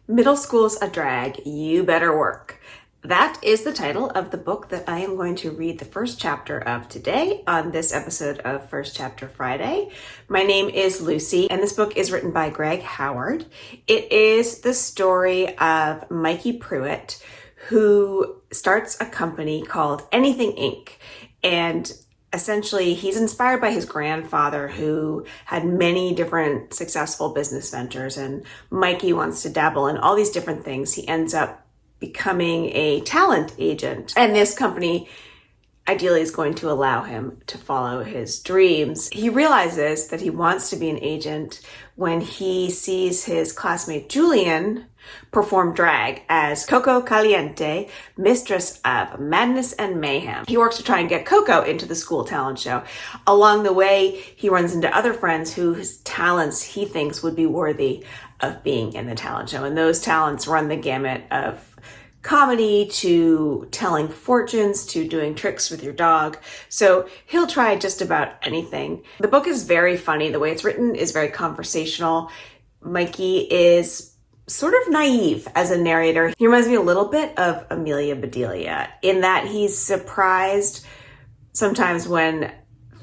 Middle School's a Drag, You Better Work. That is the title of the book that I am going to read the first chapter of today on this episode of First Chapter Friday. My name is Lucy, and this book is written by Greg Howard. It is the story of Mikey Pruitt, who starts a company called Anything Inc. And essentially, he's inspired by his grandfather, who had many different successful business ventures, and Mikey wants to dabble in all these different things. He ends up becoming a talent agent, and this company ideally is going to allow him to follow his dreams. He realizes that he wants to be an agent when he sees his classmate Julian perform drag as COCOCALIENTE, mistress of madness and mayhem. He works to try and get Coco into the school talent show. Along the way, he runs into other friends whose talents he thinks would be worthy of being in the talent show, and those talents run the gamut of comedy to telling fortunes to doing tricks with your dog. So he'll try just about anything. The book is very funny. The way it's written is very conversational. Mikey is sort of naive as a narrator. He reminds me a little bit of Amelia Bedelia in that he's surprised sometimes when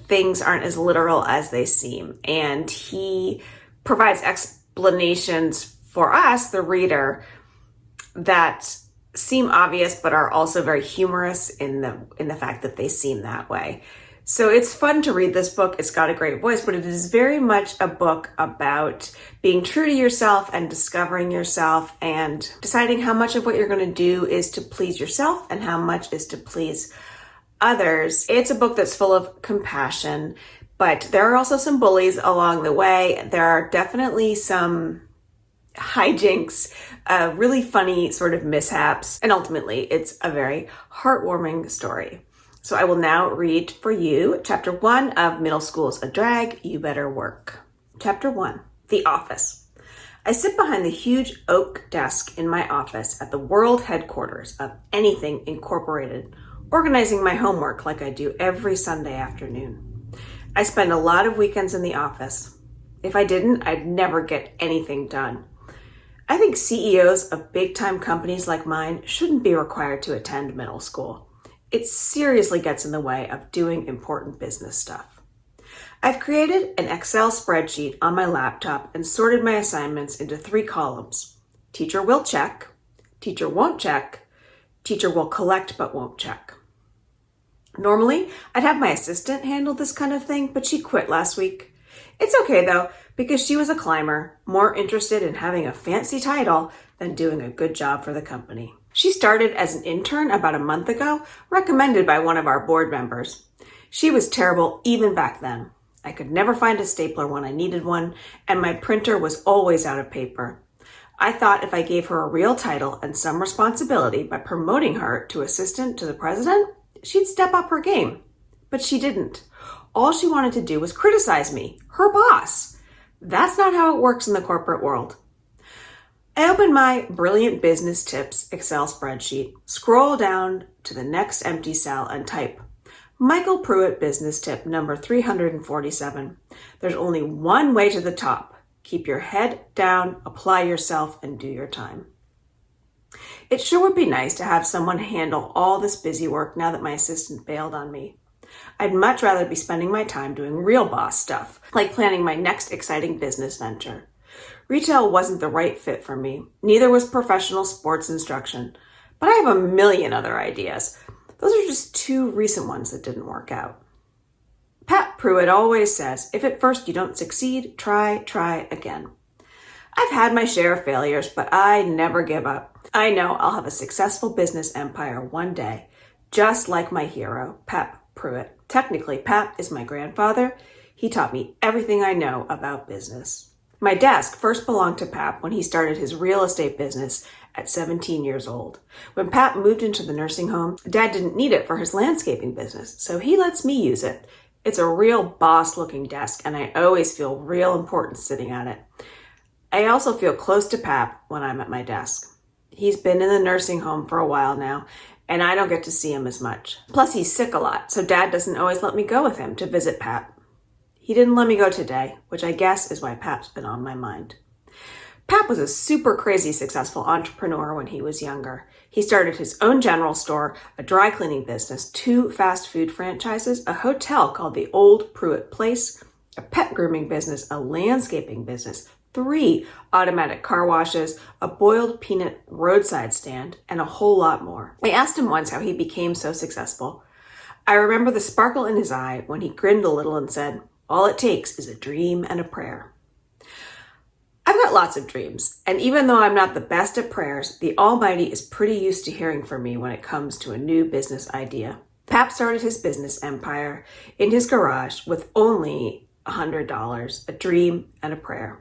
things aren't as literal as they seem. And he provides explanations for us, the reader, that seem obvious but are also very humorous in the fact that they seem that way. So it's fun to read this book. It's got a great voice, but it is very much a book about being true to yourself and discovering yourself and deciding how much of what you're going to do is to please yourself and how much is to please others. It's a book that's full of compassion, but there are also some bullies along the way. There are definitely some hijinks, really funny sort of mishaps, and ultimately it's a very heartwarming story. So I will now read for you Chapter 1 of Middle School's a Drag, You Better Work. Chapter 1, The Office. I sit behind the huge oak desk in my office at the world headquarters of Anything Incorporated, organizing my homework like I do every Sunday afternoon. I spend a lot of weekends in the office. If I didn't, I'd never get anything done. I think CEOs of big-time companies like mine shouldn't be required to attend middle school. It seriously gets in the way of doing important business stuff. I've created an Excel spreadsheet on my laptop and sorted my assignments into 3 columns. Teacher will check, teacher won't check, teacher will collect but won't check. Normally, I'd have my assistant handle this kind of thing, but she quit last week. It's okay though, because she was a climber, more interested in having a fancy title than doing a good job for the company. She started as an intern about a month ago, recommended by one of our board members. She was terrible even back then. I could never find a stapler when I needed one, and my printer was always out of paper. I thought if I gave her a real title and some responsibility by promoting her to assistant to the president, she'd step up her game. But she didn't. All she wanted to do was criticize me, her boss. That's not how it works in the corporate world. I open my Brilliant Business Tips Excel spreadsheet, scroll down to the next empty cell and type, Michael Pruitt Business Tip number 347. There's only one way to the top. Keep your head down, apply yourself, and do your time. It sure would be nice to have someone handle all this busy work now that my assistant bailed on me. I'd much rather be spending my time doing real boss stuff, like planning my next exciting business venture. Retail wasn't the right fit for me. Neither was professional sports instruction. But I have a million other ideas. Those are just 2 recent ones that didn't work out. Pat Pruitt always says, if at first you don't succeed, try again. I've had my share of failures, but I never give up. I know I'll have a successful business empire one day, just like my hero, Pat Pruitt. Technically, Pat is my grandfather. He taught me everything I know about business. My desk first belonged to Pat when he started his real estate business at 17 years old. When Pat moved into the nursing home, Dad didn't need it for his landscaping business, so he lets me use it. It's a real boss-looking desk, and I always feel real important sitting at it. I also feel close to Pat when I'm at my desk. He's been in the nursing home for a while now, and I don't get to see him as much. Plus, he's sick a lot, so Dad doesn't always let me go with him to visit Pat. He didn't let me go today, which I guess is why Pat's been on my mind. Pap was a super crazy successful entrepreneur when he was younger. He started his own general store, a dry cleaning business, 2 fast food franchises, a hotel called the Old Pruitt Place, a pet grooming business, a landscaping business, 3 automatic car washes, a boiled peanut roadside stand, and a whole lot more. I asked him once how he became so successful. I remember the sparkle in his eye when he grinned a little and said, "All it takes is a dream and a prayer." I've got lots of dreams, and even though I'm not the best at prayers, the Almighty is pretty used to hearing from me when it comes to a new business idea. Pap started his business empire in his garage with only $100, a dream, and a prayer.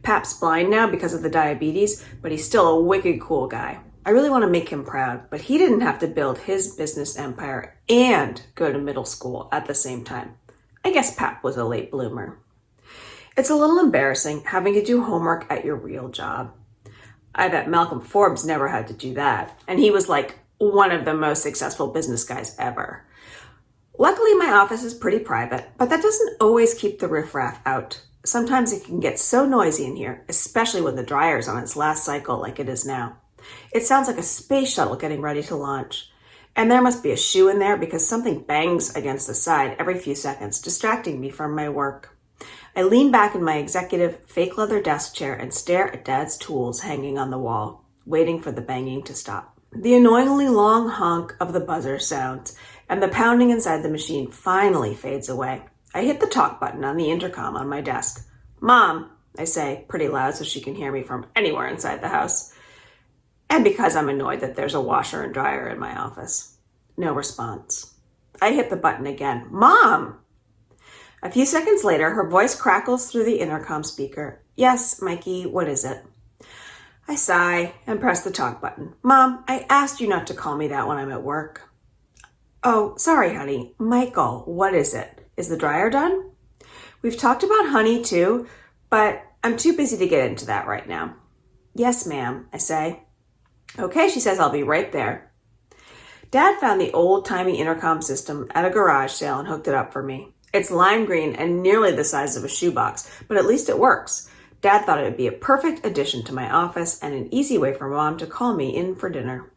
Pap's blind now because of the diabetes, but he's still a wicked cool guy. I really want to make him proud, but he didn't have to build his business empire and go to middle school at the same time. I guess Pap was a late bloomer. It's a little embarrassing having to do homework at your real job. I bet Malcolm Forbes never had to do that, and he was like one of the most successful business guys ever. Luckily, my office is pretty private, but that doesn't always keep the riffraff out. Sometimes it can get so noisy in here, especially when the dryer's on its last cycle like it is now. It sounds like a space shuttle getting ready to launch. And there must be a shoe in there because something bangs against the side every few seconds, distracting me from my work. I lean back in my executive fake leather desk chair and stare at Dad's tools hanging on the wall, waiting for the banging to stop. The annoyingly long honk of the buzzer sounds, and the pounding inside the machine finally fades away. I hit the talk button on the intercom on my desk. "Mom," I say, pretty loud so she can hear me from anywhere inside the house. And because I'm annoyed that there's a washer and dryer in my office. No response. I hit the button again. "Mom!" A few seconds later, her voice crackles through the intercom speaker. "Yes, Mikey, what is it?" I sigh and press the talk button. "Mom, I asked you not to call me that when I'm at work." "Oh, sorry, honey. Michael, what is it? Is the dryer done?" "We've talked about honey too, but I'm too busy to get into that right now." "Yes, ma'am," I say. "Okay," she says, "I'll be right there." Dad found the old-timey intercom system at a garage sale and hooked it up for me. It's lime green and nearly the size of a shoebox, but at least it works. Dad thought it would be a perfect addition to my office and an easy way for Mom to call me in for dinner.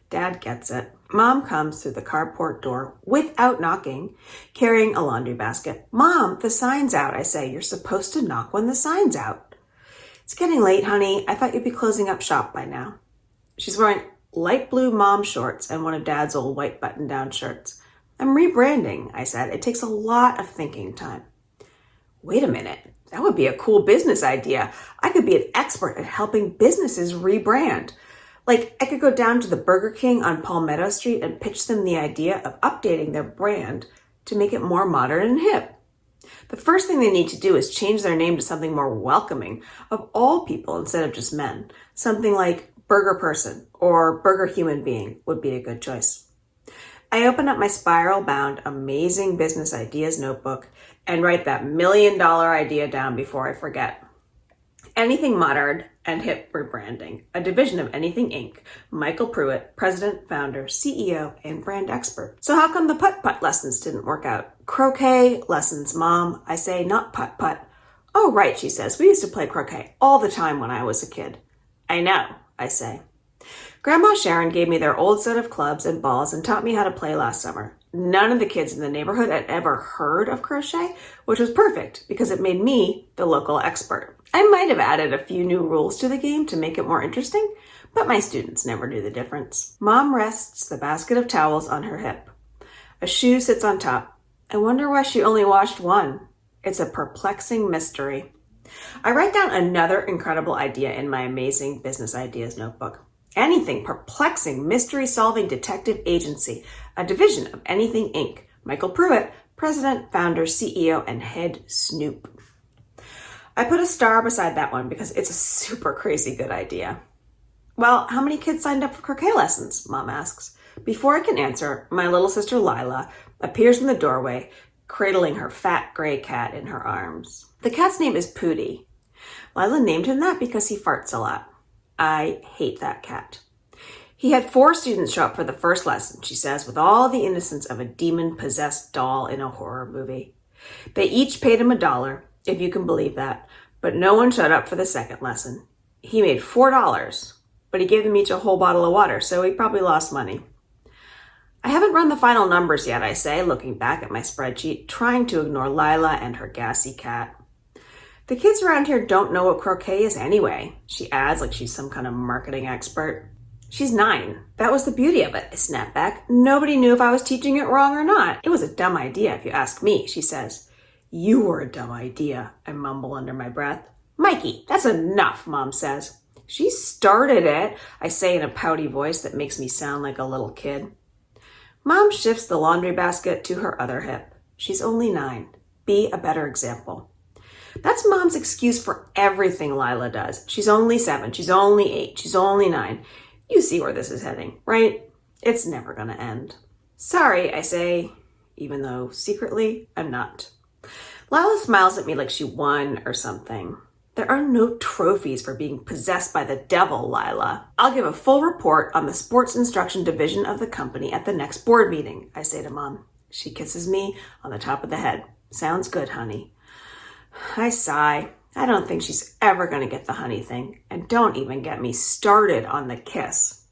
Dad gets it. Mom comes through the carport door without knocking, carrying a laundry basket. "Mom, the sign's out," I say. "You're supposed to knock when the sign's out." "It's getting late, honey. I thought you'd be closing up shop by now." She's wearing light blue mom shorts and one of Dad's old white button-down shirts. "I'm rebranding," I said. "It takes a lot of thinking time." Wait a minute. That would be a cool business idea. I could be an expert at helping businesses rebrand. Like, I could go down to the Burger King on Palmetto Street and pitch them the idea of updating their brand to make it more modern and hip. The first thing they need to do is change their name to something more welcoming of all people instead of just men. Something like Burger Person or Burger Human Being would be a good choice. I open up my spiral-bound Amazing Business Ideas notebook and write that $1 million idea down before I forget. Anything Modern and Hip Rebranding, a division of Anything Inc. Michael Pruitt, president, founder, CEO, and brand expert. "So how come the putt-putt lessons didn't work out?" "Croquet lessons, Mom," I say, "not putt-putt." "Oh, right," she says. "We used to play croquet all the time when I was a kid." "I know," I say. Grandma Sharon gave me their old set of clubs and balls and taught me how to play last summer. None of the kids in the neighborhood had ever heard of crochet, which was perfect because it made me the local expert. I might have added a few new rules to the game to make it more interesting, but my students never knew the difference. Mom rests the basket of towels on her hip. A shoe sits on top. I wonder why she only washed one. It's a perplexing mystery. I write down another incredible idea in my Amazing Business Ideas notebook. Anything Perplexing Mystery-Solving Detective Agency, a division of Anything Inc. Michael Pruitt, president, founder, CEO, and head snoop. I put a star beside that one because it's a super crazy good idea. "Well, how many kids signed up for croquet lessons?" Mom asks. Before I can answer, my little sister Lyla appears in the doorway, cradling her fat gray cat in her arms. The cat's name is Pootie. Lyla named him that because he farts a lot. I hate that cat. He had 4 students show up for the first lesson, she says, with all the innocence of a demon-possessed doll in a horror movie. They each paid him $1, if you can believe that, but no one showed up for the second lesson. He made $4, but he gave them each a whole bottle of water, so he probably lost money. I haven't run the final numbers yet, I say, looking back at my spreadsheet, trying to ignore Lyla and her gassy cat. The kids around here don't know what croquet is anyway, she adds like she's some kind of marketing expert. She's 9. That was the beauty of it, I snap back. Nobody knew if I was teaching it wrong or not. It was a dumb idea, if you ask me, she says. You were a dumb idea, I mumble under my breath. Mikey, that's enough, Mom says. She started it, I say in a pouty voice that makes me sound like a little kid. Mom shifts the laundry basket to her other hip. She's only 9. Be a better example. That's Mom's excuse for everything Lyla does. She's only 7. She's only 8. She's only 9. You see where this is heading, right? It's never gonna end. Sorry, I say, even though secretly I'm not. Lyla smiles at me like she won or something. There are no trophies for being possessed by the devil, Lyla. I'll give a full report on the sports instruction division of the company at the next board meeting, I say to Mom. She kisses me on the top of the head. Sounds good, honey. I sigh. I don't think she's ever going to get the honey thing, and don't even get me started on the kiss.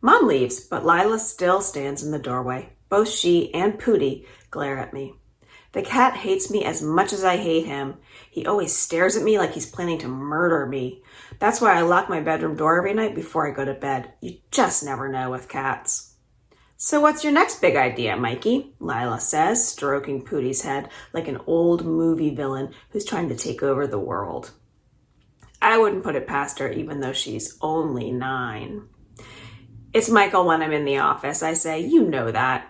Mom leaves, but Lyla still stands in the doorway. Both she and Pootie glare at me. The cat hates me as much as I hate him. He always stares at me like he's planning to murder me. That's why I lock my bedroom door every night before I go to bed. You just never know with cats. So what's your next big idea, Mikey? Lyla says, stroking Pootie's head like an old movie villain who's trying to take over the world. I wouldn't put it past her, even though she's only 9. It's Michael when I'm in the office, I say. You know that.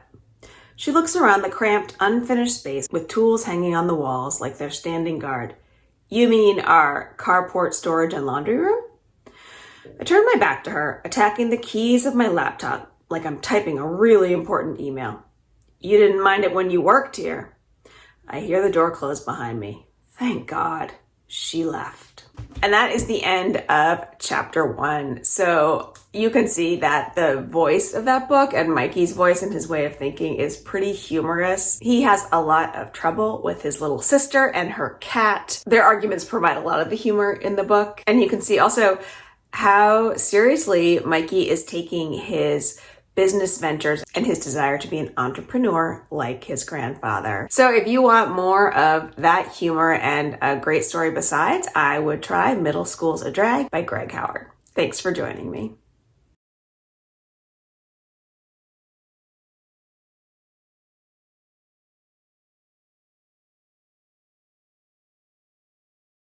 She looks around the cramped, unfinished space with tools hanging on the walls like they're standing guard. You mean our carport storage and laundry room? I turn my back to her, attacking the keys of my laptop like I'm typing a really important email. You didn't mind it when you worked here. I hear the door close behind me. Thank God she left. And that is the end of chapter 1. So you can see that the voice of that book and Mikey's voice and his way of thinking is pretty humorous. He has a lot of trouble with his little sister and her cat. Their arguments provide a lot of the humor in the book. And you can see also how seriously Mikey is taking his business ventures and his desire to be an entrepreneur like his grandfather. So if you want more of that humor and a great story besides, I would try Middle School's a Drag by Greg Howard. Thanks for joining me.